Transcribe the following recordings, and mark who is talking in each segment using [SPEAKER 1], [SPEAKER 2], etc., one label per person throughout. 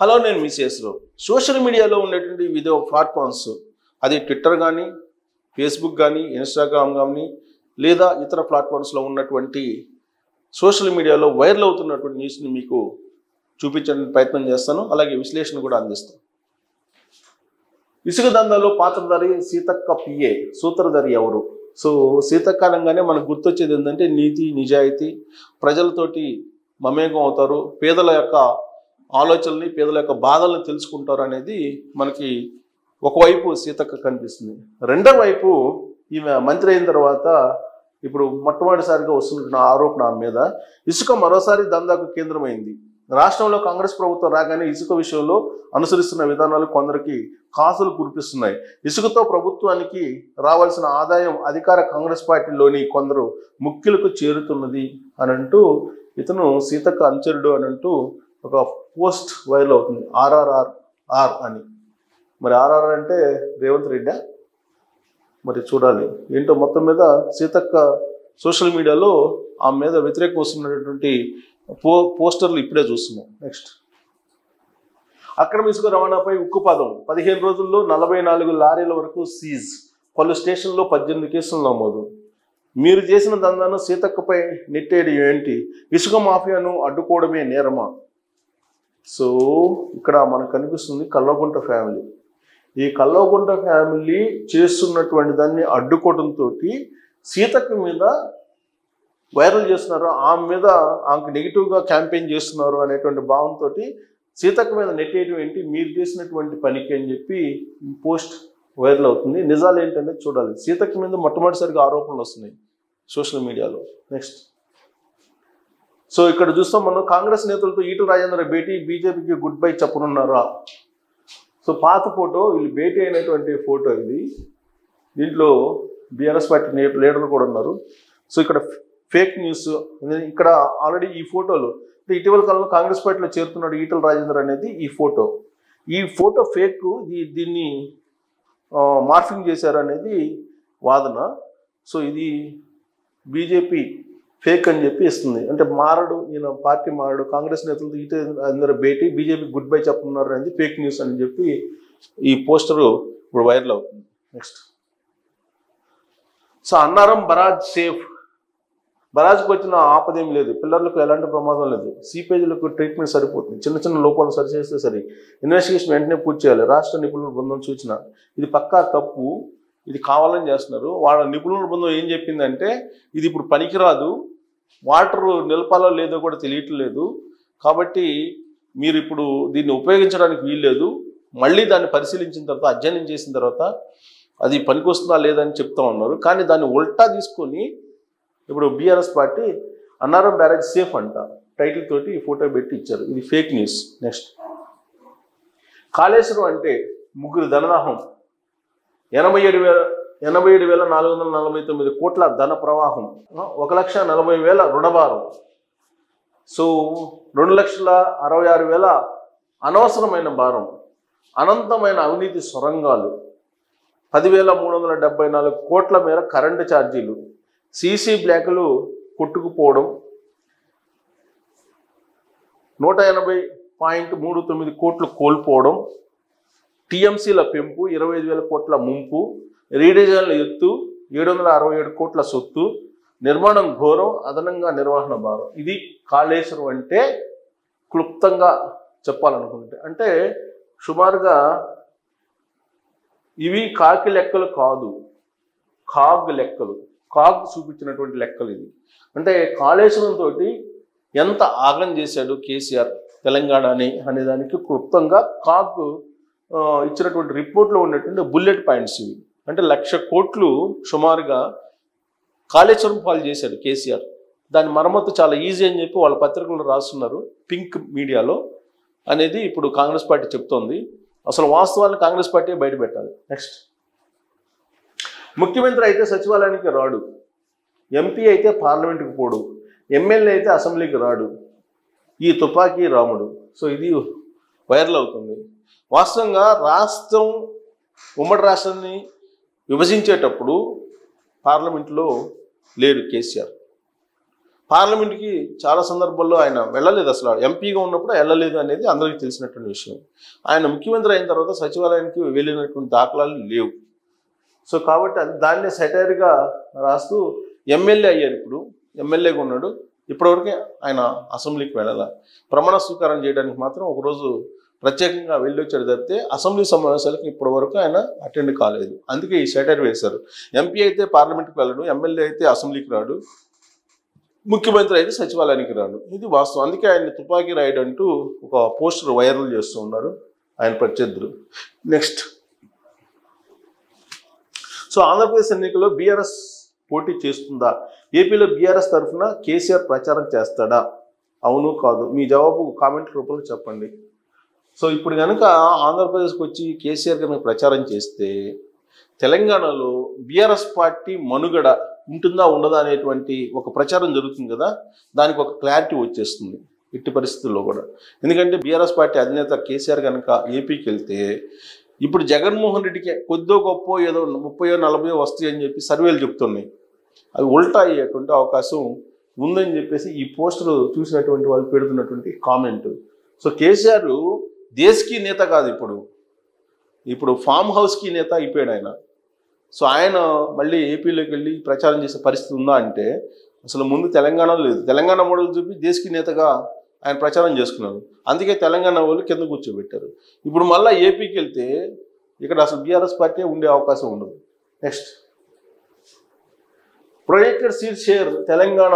[SPEAKER 1] Hello, నేను మీ Sesha Rao. Social మీడియాలో ఉండేటువంటి వివిధ ప్లాట్ఫామ్స్, అది ట్విట్టర్ కానీ, ఫేస్బుక్ కానీ, ఇన్స్టాగ్రామ్ కానీ, లేదా ఇతర ప్లాట్ఫామ్స్లో ఉన్నటువంటి సోషల్ మీడియాలో వైరల్ అవుతున్నటువంటి న్యూస్ని మీకు చూపించడానికి ప్రయత్నం చేస్తాను. అలాగే విశ్లేషణ కూడా అందిస్తాను. ఇసుక దందాలో పాత్రధారి సీతక్క పిఏ, సూత్రధారి ఎవరు? సో సీతక్క అనగానే మనకు గుర్తొచ్చేది ఏంటంటే నీతి, నిజాయితీ, ప్రజలతోటి మమేకం అవుతారు, పేదల యొక్క ఆలోచనల్ని, పేదల యొక్క బాధల్ని తెలుసుకుంటారు అనేది మనకి ఒకవైపు సీతక్క కనిపిస్తుంది. రెండో వైపు ఈమె మంత్రి అయిన తర్వాత ఇప్పుడు మొట్టమొదటిసారిగా వస్తున్న ఆరోపణ ఆమె మీద, ఇసుక మరోసారి దందాకు కేంద్రమైంది. రాష్ట్రంలో కాంగ్రెస్ ప్రభుత్వం రాగానే ఇసుక విషయంలో అనుసరిస్తున్న విధానాలు కొందరికి కాసులు కురిపిస్తున్నాయి. ఇసుకతో ప్రభుత్వానికి రావాల్సిన ఆదాయం అధికార కాంగ్రెస్ పార్టీలోని కొందరు ముఖ్యులకు చేరుతున్నది అని అంటూ ఇతను సీతక్క అనుచరుడు అని అంటూ ఒక పోస్ట్ వైరల్ అవుతుంది. ఆర్ఆర్ఆర్ అని. మరి ఆర్ఆర్ అంటే రేవంత్ రెడ్డి. మరి చూడాలి ఏంటో. మొత్తం మీద సీతక్క సోషల్ మీడియాలో ఆమె మీద వ్యతిరేకం వస్తున్నటువంటి పోస్టర్లు ఇప్పుడే చూస్తున్నాం. నెక్స్ట్, అక్రమ ఇసుక రవాణాపై ఉక్కుపాదం. 15 రోజుల్లో 44 లారీల వరకు సీజ్. పలు స్టేషన్లో 18 కేసులు నమోదు. మీరు చేసిన దందాను సీతక్కపై నెట్టేది ఏంటి? ఇసుక మాఫియాను అడ్డుకోవడమే నేరమా? సో ఇక్కడ మనకు కనిపిస్తుంది కల్వకుంట్ల ఫ్యామిలీ. ఈ కల్వకుంట్ల ఫ్యామిలీ చేస్తున్నటువంటి దాన్ని అడ్డుకోవడంతో సీతక్క మీద వైరల్ చేస్తున్నారు, ఆమె మీద ఆమెకు నెగిటివ్గా క్యాంపెయిన్ చేస్తున్నారు అనేటువంటి భావంతో సీతక్క మీద నెట్టేయడం ఏంటి, మీరు చేసినటువంటి పనికి అని చెప్పి పోస్ట్ వైరల్ అవుతుంది. నిజాలు ఏంటనేది చూడాలి. సీతక్క మీద మొట్టమొదటిసారిగా ఆరోపణలు వస్తున్నాయి సోషల్ మీడియాలో. నెక్స్ట్, సో ఇక్కడ చూస్తాం మనం, కాంగ్రెస్ నేతలతో ఈటల రాజేందర్ భేటీ, బీజేపీకి గుడ్ బై చెప్పనున్నారా? సో పాత ఫోటో, వీళ్ళు భేటీ అయినటువంటి ఫోటో ఇది. దీంట్లో బీఆర్ఎస్ పార్టీ లీడర్లు కూడా ఉన్నారు. సో ఇక్కడ ఫేక్ న్యూస్ ఇక్కడ ఆల్రెడీ ఈ ఫోటోలు ఇటీవల కాలంలో కాంగ్రెస్ పార్టీలో చేరుతున్నాడు ఈటల రాజేందర్ అనేది ఈ ఫోటో ఫేక్. దీన్ని మార్ఫింగ్ చేశారు అనేది వాదన. సో ఇది బీజేపీ ఫేక్ అని చెప్పి ఇస్తుంది. అంటే మారడు, ఈయన పార్టీ మారడు, కాంగ్రెస్ నేతలతో ఈటల భేటీ, బీజేపీ గుడ్ బై చెప్పున్నారు అనేది ఫేక్ న్యూస్ అని చెప్పి ఈ పోస్టరు ఇప్పుడు వైరల్ అవుతుంది. Next, so Annaram barrage safe. బరాజ్కి వచ్చిన ఆపదేం లేదు, పిల్లర్లకు ఎలాంటి ప్రమాదం లేదు, సీపేజీలకు ట్రీట్మెంట్ సరిపోతుంది, చిన్న చిన్న లోపాలు సరిచేస్తే సరి, ఇన్వెస్టిగేషన్ వెంటనే పూర్తి చేయాలి, రాష్ట్ర నిపుణుల బృందం సూచన. ఇది పక్కా తప్పు, ఇది కావాలని చేస్తున్నారు. వాళ్ళ నిపుణుల బృందం ఏం చెప్పిందంటే ఇది ఇప్పుడు పనికిరాదు, వాటర్ నిలపాలో లేదో కూడా తెలియట్లేదు, కాబట్టి మీరు ఇప్పుడు దీన్ని ఉపయోగించడానికి వీల్లేదు, మళ్ళీ దాన్ని పరిశీలించిన తర్వాత, అధ్యయనం చేసిన తర్వాత అది పనికొస్తుందా లేదని చెప్తా ఉన్నారు. కానీ దాన్ని ఉల్టా తీసుకొని ఇప్పుడు BRS party Annaram barrage safe అంట టైటిల్ తోటి ఈ ఫోటో పెట్టి ఇచ్చారు. ఇది ఫేక్ న్యూస్. నెక్స్ట్, కాళేశ్వరం అంటే ముగ్గురు ధనదాహం. 87,449 కోట్ల ధన ప్రవాహం, 1,40,000 రుణభారం. సో 2,66,000 అనవసరమైన భారం, అనంతమైన అవినీతి సొరంగాలు, 10,374 కోట్ల మేర కరెంటు ఛార్జీలు, సీసీ బ్లాకులు కొట్టుకుపోవడం, 180.39 కోట్లు కోల్పోవడం, టీఎంసీల పెంపు, 25,000 కోట్ల ముంపు, రీడిజైన్ల ఎత్తు, 767 కోట్ల సొత్తు, నిర్మాణం ఘోరం, అదనంగా నిర్వహణ భారం. ఇది కాళేశ్వరం అంటే క్లుప్తంగా చెప్పాలనుకుంటే. అంటే సుమారుగా ఇవి కాకి లెక్కలు కాదు, కాగ్ లెక్కలు, కాగ్ చూపించినటువంటి లెక్కలు ఇది. అంటే కాళేశ్వరం తోటి ఎంత ఆగం చేశాడు కేసీఆర్ తెలంగాణని అనేదానికి క్లుప్తంగా కాగ్ ఇచ్చినటువంటి రిపోర్ట్లో ఉన్నటువంటి బుల్లెట్ పాయింట్స్ ఇవి. అంటే 1,00,000 కోట్లు సుమారుగా కాళేశ్వరం పాలు చేశాడు కేసీఆర్. దాని మరమ్మతు చాలా ఈజీ అని చెప్పి వాళ్ళ పత్రికలు రాస్తున్నారు, పింక్ మీడియాలో అనేది ఇప్పుడు కాంగ్రెస్ పార్టీ చెప్తోంది. అసలు వాస్తవాన్ని కాంగ్రెస్ పార్టీ బయట పెట్టాలి. నెక్స్ట్, ముఖ్యమంత్రి అయితే సచివాలయానికి రాడు, ఎంపీ అయితే పార్లమెంటుకి పోడు, ఎమ్మెల్యే అయితే అసెంబ్లీకి రాడు, ఈ తుపాకీ రాముడు. సో ఇది వైరల్ అవుతుంది. వాస్తవంగా ఉమ్మడి రాష్ట్రాన్ని విభజించేటప్పుడు పార్లమెంట్లో లేడు కేసీఆర్. పార్లమెంట్కి చాలా సందర్భాల్లో ఆయన వెళ్ళలేదు, అసలు ఎంపీగా ఉన్నప్పుడు వెళ్ళలేదు అనేది అందరికీ తెలిసినటువంటి విషయం. ఆయన ముఖ్యమంత్రి అయిన తర్వాత సచివాలయానికి వెళ్ళినటువంటి దాఖలాలు లేవు. సో కాబట్టి దాన్నే సెటైర్గా రాస్తూ ఎమ్మెల్యే అయ్యారు. ఇప్పుడు ఎమ్మెల్యేగా ఉన్నాడు, ఇప్పటివరకు ఆయన అసెంబ్లీకి వెళ్ళాల. ప్రమాణ స్వీకారం చేయడానికి మాత్రం ఒకరోజు ప్రత్యేకంగా వెళ్ళొచ్చాడు తప్పితే అసెంబ్లీ సమావేశాలకు ఇప్పటి వరకు ఆయన అటెండ్ కాలేదు. అందుకే ఈ సెటైర్ వేశారు. ఎంపీ అయితే పార్లమెంట్కి వెళ్ళడు, ఎమ్మెల్యే అయితే అసెంబ్లీకి రాడు, ముఖ్యమంత్రి అయితే సచివాలయానికి రాడు. ఇది వాస్తవం. అందుకే ఆయన తుపాకీ రైడ్ అంటూ ఒక పోస్టర్ వైరల్ చేస్తూ ఉన్నారు ఆయన ప్రత్యర్థులు. నెక్స్ట్, సో ఆంధ్రప్రదేశ్ ఎన్నికల్లో బీఆర్ఎస్ పోటీ చేస్తుందా? ఏపీలో బీఆర్ఎస్ తరఫున కేసీఆర్ ప్రచారం చేస్తాడా? అవును కాదు మీ జవాబు కామెంట్ రూపంలో చెప్పండి. సో ఇప్పుడు కనుక ఆంధ్రప్రదేశ్కి వచ్చి కేసీఆర్ కనుక ప్రచారం చేస్తే తెలంగాణలో బీఆర్ఎస్ పార్టీ మనుగడ ఉంటుందా ఉండదా అనేటువంటి ఒక ప్రచారం జరుగుతుంది కదా, దానికి ఒక క్లారిటీ వచ్చేస్తుంది ఇట్టి పరిస్థితుల్లో కూడా. ఎందుకంటే బీఆర్ఎస్ పార్టీ అధినేత కేసీఆర్ కనుక ఏపీకి వెళ్తే ఇప్పుడు జగన్మోహన్ రెడ్డికి కొద్దో గొప్ప ఏదో 30-40 వస్తాయి అని చెప్పి సర్వేలు చెప్తున్నాయి. అవి ఉల్టా అయ్యేటువంటి అవకాశం ఉందని చెప్పేసి ఈ పోస్టర్ చూసినటువంటి వాళ్ళు పెడుతున్నటువంటి కామెంట్. సో కేసీఆర్ దేశకి నేత కాదు, ఇప్పుడు ఫామ్ హౌస్కి నేత అయిపోయాడు ఆయన. సో ఆయన మళ్ళీ ఏపీలోకి వెళ్ళి ప్రచారం చేసే పరిస్థితి ఉందా అంటే అసలు ముందు తెలంగాణలో లేదు. తెలంగాణ మోడల్ చూపి దేశకి నేతగా ఆయన ప్రచారం చేసుకున్నారు. అందుకే తెలంగాణ వాళ్ళు కింద కూర్చోబెట్టారు. ఇప్పుడు మళ్ళీ ఏపీకి వెళ్తే ఇక్కడ అసలు బీఆర్ఎస్ పార్టీ ఉండే అవకాశం ఉండదు. Next, projected seat share Telangana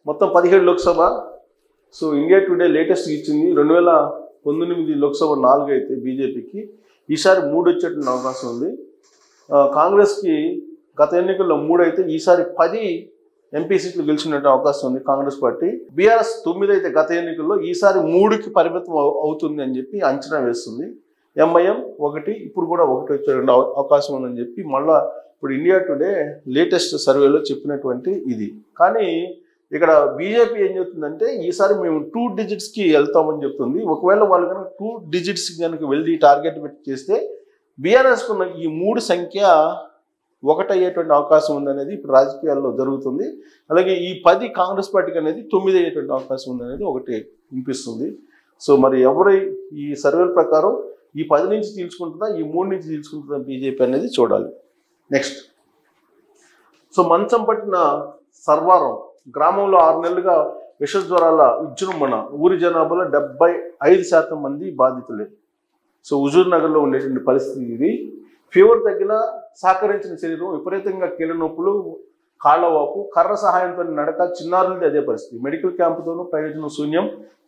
[SPEAKER 1] మొత్తం 17 Lok Sabha. So India today latest ఇచ్చింది 2019 లోక్సభ 4 అయితే బీజేపీకి ఈసారి 3 వచ్చేటువంటి అవకాశం ఉంది. కాంగ్రెస్కి గత ఎన్నికల్లో 3 అయితే ఈసారి 10 ఎంపీ సీట్లు గెలిచినట్టు అవకాశం ఉంది కాంగ్రెస్ పార్టీ. బీఆర్ఎస్ 9 అయితే గత ఎన్నికల్లో ఈసారి 3కి పరిమితం అవుతుంది అని చెప్పి అంచనా వేస్తుంది. ఎంఐఎం 1, ఇప్పుడు కూడా 1 వచ్చే అవకాశం ఉందని చెప్పి మళ్ళా ఇప్పుడు ఇండియా టుడే లేటెస్ట్ సర్వేలో చెప్పినటువంటి ఇది. కానీ ఇక్కడ బీజేపీ ఏం చెప్తుందంటే ఈసారి మేము 2 డిజిట్స్కి వెళ్తామని చెప్తుంది. ఒకవేళ వాళ్ళు కనుక 2 డిజిట్స్కి కనుక వెళ్ళి టార్గెట్ పెట్టి చేస్తే బీఆర్ఎస్కు ఉన్న ఈ 3 సంఖ్య 1 అయ్యేటువంటి అవకాశం ఉందనేది ఇప్పుడు రాజకీయాల్లో జరుగుతుంది. అలాగే ఈ 10 కాంగ్రెస్ పార్టీకి అనేది 9 అయ్యేటువంటి అవకాశం ఉందనేది ఒకటి వినిపిస్తుంది. సో మరి ఎవరు ఈ సర్వేల ప్రకారం ఈ 10 నుంచి తీల్చుకుంటుందా, ఈ 3 నుంచి తీల్చుకుంటుందా బీజేపీ అనేది చూడాలి. నెక్స్ట్, సో మంచం పట్టిన సర్వారం గ్రామంలో 6 నెలలుగా విషజ్వరాల విజృంభణ, ఊరి జనాభాలో 75% మంది బాధితులే. సో హుజూర్ నగర్లో ఉండేటువంటి పరిస్థితి ఇది. ఫీవర్ తగ్గిన సహకరించిన శరీరం, విపరీతంగా కీళ్ళ నొప్పులు, కాళ్ళవాపు, కర్ర సహాయంతో నడక, చిన్నారులది అదే పరిస్థితి. మెడికల్ క్యాంపుతోనూ ప్రయోజనం శూన్యం,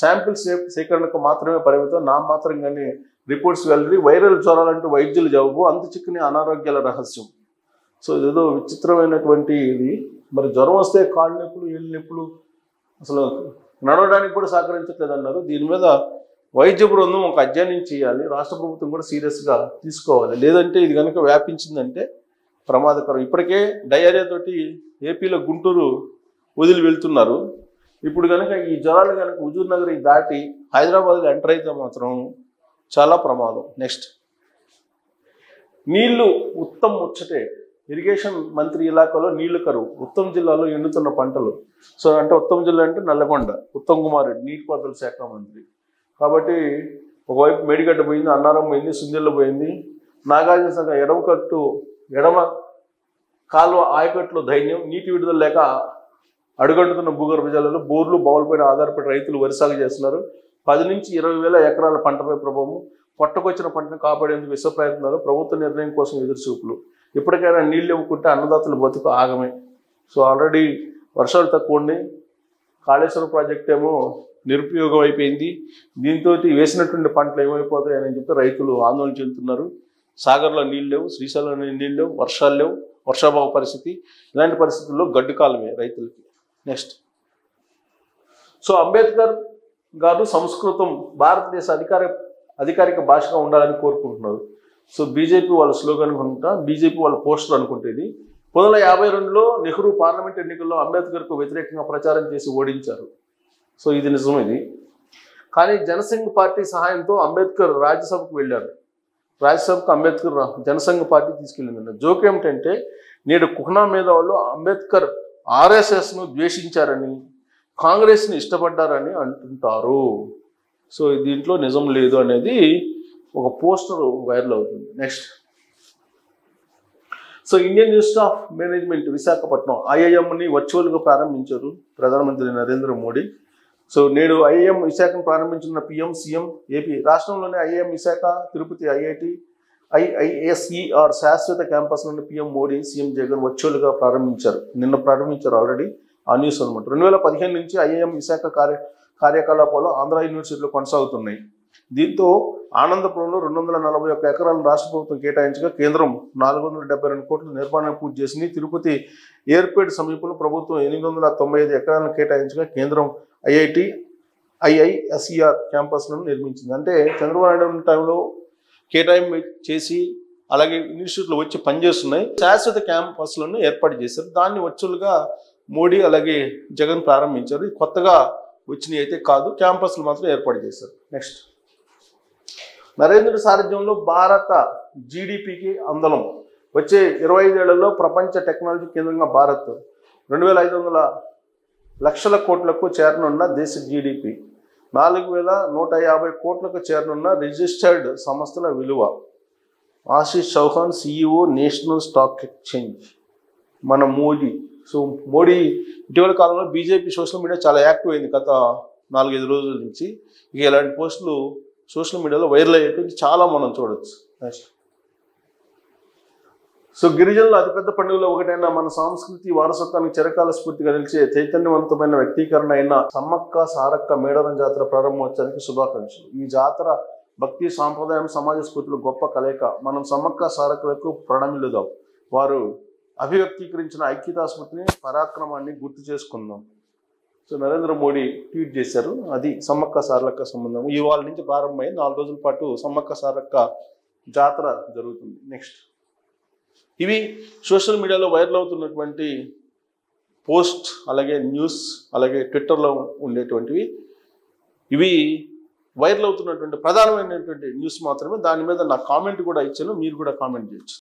[SPEAKER 1] శాంపిల్ సేకరణకు మాత్రమే పరిమితం, మాత్రంగానే రిపోర్ట్స్ వెల్లడి, వైరల్ జ్వరాలంటూ వైద్యులు జవాబు, అంత చిక్కని అనారోగ్యాల రహస్యం. సో ఇదేదో విచిత్రమైనటువంటి ఇది. మరి జ్వరం వస్తే కాళ్ళు నొప్పులు, ఏళ్ళు నొప్పులు, అసలు నడవడానికి కూడా సహకరించట్లేదు అన్నారు. దీని మీద వైద్య బృందం ఒక అధ్యయనం చేయాలి, రాష్ట్ర ప్రభుత్వం కూడా సీరియస్గా తీసుకోవాలి. లేదంటే ఇది కనుక వ్యాపించిందంటే ప్రమాదకరం. ఇప్పటికే డయేరియాతోటి ఏపీలో గుంటూరు వదిలి వెళ్తున్నారు. ఇప్పుడు కనుక ఈ జ్వరాలు కనుక హుజూర్ నగర్ దాటి హైదరాబాద్లో ఎంటర్ అయితే మాత్రం చాలా ప్రమాదం. నెక్స్ట్, నీళ్లు ఉత్తమ్ ముచ్చటే, ఇరిగేషన్ మంత్రి ఇలాకాలో నీళ్లు కరువు, ఉత్తమ్ జిల్లాలో ఎండుతున్న పంటలు. సో అంటే ఉత్తమ్ జిల్లా అంటే నల్లగొండ, ఉత్తమ్ కుమార్ రెడ్డి నీటిపారుదల శాఖ మంత్రి. కాబట్టి ఒకవైపు మేడిగడ్డ పోయింది, అన్నారం పోయింది, సుందెల్లో పోయింది, నాగార్జున సాగర్ ఎడమ కాలువ ఆయకట్లో ధైర్యం, నీటి విడుదల లేక అడుగంటుతున్న భూగర్భ జలాలు, బోర్లు బావులపైన ఆధారపడి రైతులు వరి సాగు చేస్తున్నారు. 10 నుంచి 20,000 ఎకరాల పంటపై ప్రభావం, పొట్టకొచ్చిన పంటను కాపాడేందుకు విశ్వ ప్రయత్నాలు, ప్రభుత్వ నిర్ణయం కోసం ఎదురుచూపులు. ఇప్పటికైనా నీళ్ళు ఇవ్వకుంటే అన్నదాతల బతుకు ఆగమే. సో ఆల్రెడీ వర్షాలు తక్కువ ఉండి కాళేశ్వరం ప్రాజెక్ట్ ఏమో నిరుపయోగం అయిపోయింది. దీంతో వేసినటువంటి పంటలు ఏమైపోతాయని చెప్పి రైతులు ఆందోళన చెందుతున్నారు. సాగర్లో నీళ్ళు లేవు, శ్రీశైలంలో నీళ్ళు లేవు, వర్షాలు లేవు, వర్షాభావ పరిస్థితి. ఇలాంటి పరిస్థితుల్లో గడ్డు కాలమే రైతులకి. నెక్స్ట్, సో అంబేద్కర్ గారు సంస్కృతం భారతదేశ అధికారిక భాషగా ఉండాలని కోరుకుంటున్నారు. సో బీజేపీ వాళ్ళ స్లోగన్ అనుకుంటా, బీజేపీ వాళ్ళ పోస్టర్ అనుకుంటేది. 1952లో నెహ్రూ పార్లమెంట్ ఎన్నికల్లో అంబేద్కర్కు వ్యతిరేకంగా ప్రచారం చేసి ఓడించారు. సో ఇది నిజం ఇది. కానీ జనసంఘ్ పార్టీ సహాయంతో అంబేద్కర్ రాజ్యసభకు వెళ్ళారు. రాజ్యసభకు అంబేద్కర్ జనసంఘ్ పార్టీ తీసుకెళ్ళిందన్న జోక్ ఏమిటంటే నేడు కుహ్నా మేధావులు అంబేద్కర్ ఆర్ఎస్ఎస్ను ద్వేషించారని, కాంగ్రెస్ని ఇష్టపడ్డారని అంటుంటారు. సో దీంట్లో నిజం లేదు అనేది ఒక పోస్టర్ వైరల్ అవుతుంది. Next, so Indian Institute of Management Visakhapatnam ఐఐఎంని వర్చువల్గా ప్రారంభించారు ప్రధానమంత్రి నరేంద్ర మోడీ. సో నేడు ఐఐఎం విశాఖను ప్రారంభించిన పిఎం సీఎం ఏపీ. రాష్ట్రంలోని IIM Visakha, Tirupati IIT, IISER శాశ్వత క్యాంపస్లను పిఎం మోడీ, సీఎం జగన్ వర్చువల్గా ప్రారంభించారు. నిన్న ప్రారంభించారు ఆల్రెడీ. ఆ న్యూస్ అనమాట. 2015 నుంచి ఐఐఎం విశాఖ కార్యకలాపాలు ఆంధ్ర యూనివర్సిటీలో కొనసాగుతున్నాయి. దీంతో ఆనందపురంలో 241 ఎకరాలను రాష్ట్ర ప్రభుత్వం కేటాయించగా కేంద్రం 472 కోట్ల నిర్మాణాన్ని పూర్తి చేసింది. తిరుపతి ఎయిర్పేట్ సమీపంలో ప్రభుత్వం 895 ఎకరాలను కేటాయించగా కేంద్రం ఐఐటి, ఐఐఎస్ఈఆర్ క్యాంపస్లను నిర్మించింది. అంటే చంద్రబాబు నాయుడు టైంలో కేటాయింపు చేసి అలాగే ఇన్స్టిట్యూట్లో వచ్చి పనిచేస్తున్నాయి. శాశ్వత క్యాంపస్లను ఏర్పాటు చేశారు. దాన్ని వర్చువల్గా మోడీ అలాగే జగన్ ప్రారంభించారు. కొత్తగా వచ్చినవి అయితే కాదు, క్యాంపస్లు మాత్రం ఏర్పాటు చేశారు. నెక్స్ట్, నరేంద్ర సారథ్యంలో భారత జీడిపికి అందలం. వచ్చే 25 ఏళ్లలో ప్రపంచ టెక్నాలజీ కేంద్రంగా భారత్ 2500 లక్షల కోట్లకు చేరనున్న దేశ జీడిపి, 4150 కోట్లకు చేరనున్న రిజిస్టర్డ్ సంస్థల విలువ. Ashish Chauhan, CEO, National Stock Exchange. మన మోడీ. సో మోడీ ఇటీవల కాలంలో బీజేపీ సోషల్ మీడియా చాలా యాక్టివ్ అయింది గత 4-5 రోజుల నుంచి. ఇక ఇలాంటి పోస్టులు సోషల్ మీడియాలో వైరల్ అయ్యేటువంటి చాలా మనం చూడవచ్చు. నెక్స్ట్, సో గిరిజనుల అతిపెద్ద పండుగలో ఒకటైన మన సంస్కృతి వారసత్వానికి చిరకాల స్ఫూర్తిగా నిలిచే చైతన్యవంతమైన వ్యక్తీకరణ అయిన సమ్మక్క సారక్క మేడారం జాతర ప్రారంభోత్సవానికి శుభాకాంక్షలు. ఈ జాతర భక్తి, సాంప్రదాయం, సమాజ స్ఫూర్తిలో గొప్ప కలయిక. మనం సమ్మక్క సారక్కలకు ప్రణమిలుదాం. వారు అభివ్యక్తీకరించిన ఐక్యతా స్మృతిని, పరాక్రమాన్ని గుర్తు చేసుకుందాం. సో నరేంద్ర మోడీ ట్వీట్ చేశారు. అది సమ్మక్క సారక్క సంబంధం. ఇవాళ నుంచి ప్రారంభమై 4 రోజుల పాటు సమ్మక్క సారక్క జాతర జరుగుతుంది. నెక్స్ట్, ఇవి సోషల్ మీడియాలో వైరల్ అవుతున్నటువంటి పోస్ట్, అలాగే న్యూస్, అలాగే ట్విట్టర్లో ఉండేటువంటివి. ఇవి వైరల్ అవుతున్నటువంటి ప్రధానమైనటువంటి న్యూస్ మాత్రమే. దాని మీద నా కామెంట్ కూడా ఇచ్చాను, మీరు కూడా కామెంట్ చేయొచ్చు.